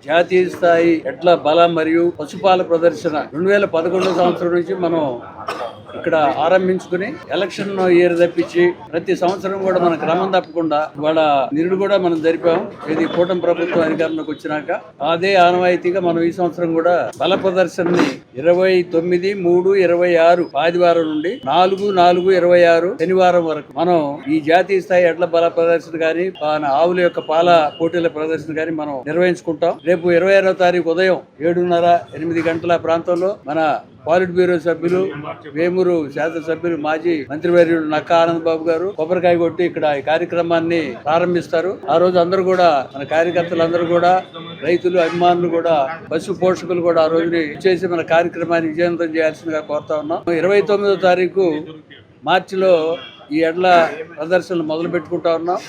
జాతీయ స్థాయి ఎడ్ల బల మరియు పశుపాల ప్రదర్శన 2011 సంవత్సరం నుంచి మనం ఇక్కడ ఆరంభించుకుని ఎలక్షన్ ఇయర్ తప్పించి ప్రతి సంవత్సరం కూడా మన క్రమం తప్పకుండా ఇవాళ నిరుడు కూడా మనం జరిపాం. ఇది కూటమి ప్రభుత్వం అధికారంలోకి వచ్చినాక అదే ఆనవాయితీగా మనం ఈ సంవత్సరం కూడా బల ప్రదర్శనని 29/3/26 ఆదివారం నుండి 4/4/26 శనివారం వరకు మనం ఈ జాతీయ స్థాయి ఎడ్ల బల ప్రదర్శన కానీ ఆవుల యొక్క పాల పోటీల ప్రదర్శన కానీ మనం నిర్వహించుకుంటాం. రేపు 26వ తారీఖు ఉదయం 7:30-8 గంటల ప్రాంతంలో మన పాలిట్ బ్యూరో సభ్యులు, వేమూరు శాసనసభ్యులు, మాజీ మంత్రివర్యులు నక్కా ఆనంద్ బాబు గారు కొబ్బరికాయ కొట్టి ఇక్కడ ఈ కార్యక్రమాన్ని ప్రారంభిస్తారు. ఆ రోజు అందరూ కూడా మన కార్యకర్తలందరూ కూడా, రైతులు, అభిమానులు కూడా, పశు పోషకులు కూడా ఆ రోజుని చేసి మన కార్యక్రమాన్ని విజయవంతం చేయాల్సిందిగా కోరుతా ఉన్నాం. 29వ తారీఖు మార్చిలో ఈ ఎడ్ల ప్రదర్శనలు మొదలు పెట్టుకుంటా ఉన్నాం.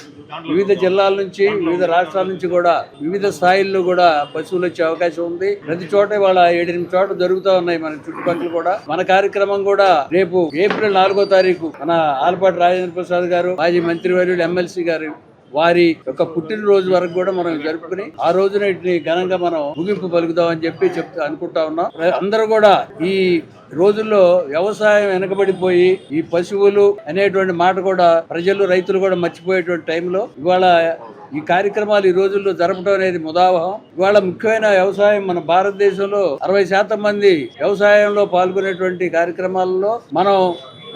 వివిధ జిల్లాల నుంచి, వివిధ రాష్ట్రాల నుంచి కూడా వివిధ స్థాయిల్లో కూడా పశువులు వచ్చే అవకాశం ఉంది. ప్రతి చోట వాళ్ళ 7-8 చోట్ల జరుగుతూ ఉన్నాయి మన చుట్టుపక్కల కూడా. మన కార్యక్రమం కూడా రేపు ఏప్రిల్ 4వ తారీఖు మన ఆలపాటి రాజేంద్ర ప్రసాద్ గారు, మాజీ మంత్రివర్యులు, ఎమ్మెల్సీ గారు వారి యొక్క పుట్టినరోజు వరకు కూడా మనం జరుపుకుని ఆ రోజున వీటిని ఘనంగా మనం ముగింపు పలుకుదామని చెప్పి అనుకుంటా ఉన్నాం. అందరూ కూడా ఈ రోజుల్లో వ్యవసాయం వెనకబడిపోయి ఈ పశువులు అనేటువంటి మాట కూడా ప్రజలు, రైతులు కూడా మర్చిపోయేటువంటి టైంలో ఇవాళ ఈ కార్యక్రమాలు ఈ రోజుల్లో జరపడం అనేది ముదావహం. ఇవాళ ముఖ్యమైన వ్యవసాయం మన భారతదేశంలో 60% మంది వ్యవసాయంలో పాల్గొనేటువంటి కార్యక్రమాలలో మనం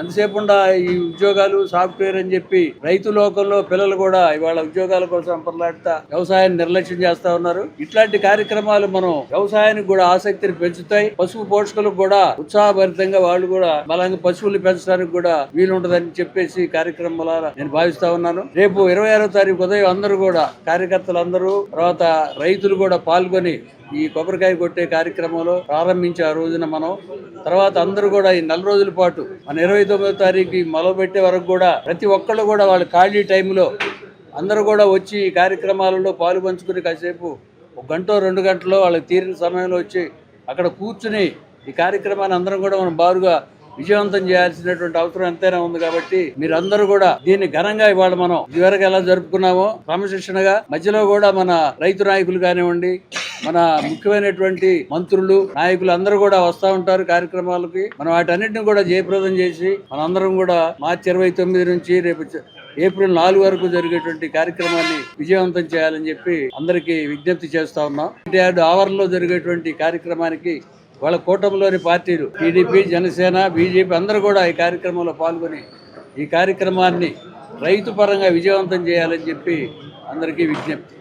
ఎంతసేపు ఈ ఉద్యోగాలు, సాఫ్ట్వేర్ అని చెప్పి రైతు లోకంలో పిల్లలు కూడా ఇవాళ ఉద్యోగాల కోసం పర్లాడుతా వ్యవసాయాన్ని నిర్లక్ష్యం చేస్తా ఉన్నారు. ఇట్లాంటి కార్యక్రమాలు మనం వ్యవసాయానికి కూడా ఆసక్తిని పెంచుతాయి. పశువు పోషకులకు కూడా ఉత్సాహభరితంగా వాళ్ళు కూడా బలంగా పశువులు పెంచడానికి కూడా వీలుంటదని చెప్పేసి కార్యక్రమాల నేను భావిస్తా ఉన్నాను. రేపు 26వ తారీఖు ఉదయం అందరూ కూడా కార్యకర్తలందరూ, తర్వాత రైతులు కూడా పాల్గొని ఈ కొబ్బరికాయ కొట్టే కార్యక్రమంలో ప్రారంభించే ఆ రోజున మనం తర్వాత అందరూ కూడా ఈ 4 రోజుల పాటు మన 29వ తారీఖు మొదలు పెట్టే వరకు కూడా ప్రతి ఒక్కళ్ళు కూడా వాళ్ళ ఖాళీ టైంలో అందరూ కూడా వచ్చి ఈ కార్యక్రమాలలో పాలు పంచుకుని కాసేపు 1 గంట 2 గంటలో వాళ్ళకి తీరిన సమయంలో వచ్చి అక్కడ కూర్చుని ఈ కార్యక్రమాన్ని అందరం కూడా మనం బారుగా విజయవంతం చేయాల్సినటువంటి అవసరం ఎంతైనా ఉంది. కాబట్టి మీరందరూ కూడా దీన్ని ఘనంగా ఇవాళ మనం ఇదివరకు ఎలా జరుపుకున్నామో క్రమశిక్షణగా మధ్యలో కూడా మన రైతు నాయకులు కానివ్వండి, మన ముఖ్యమైనటువంటి మంత్రులు, నాయకులు అందరూ కూడా వస్తూ ఉంటారు కార్యక్రమాలకి. మనం వాటన్నిటిని కూడా జయప్రదం చేసి మనందరం కూడా మార్చి 29 నుంచి రేపు ఏప్రిల్ 4 వరకు జరిగేటువంటి కార్యక్రమాన్ని విజయవంతం చేయాలని చెప్పి అందరికీ విజ్ఞప్తి చేస్తా ఉన్నాం. ఆవరణలో జరిగేటువంటి కార్యక్రమానికి వాళ్ళ కూటమిలోని పార్టీలు టీడీపీ, జనసేన, బీజేపీ అందరూ కూడా ఈ కార్యక్రమంలో పాల్గొని ఈ కార్యక్రమాన్ని రైతు పరంగా విజయవంతం చేయాలని చెప్పి అందరికీ విజ్ఞప్తి.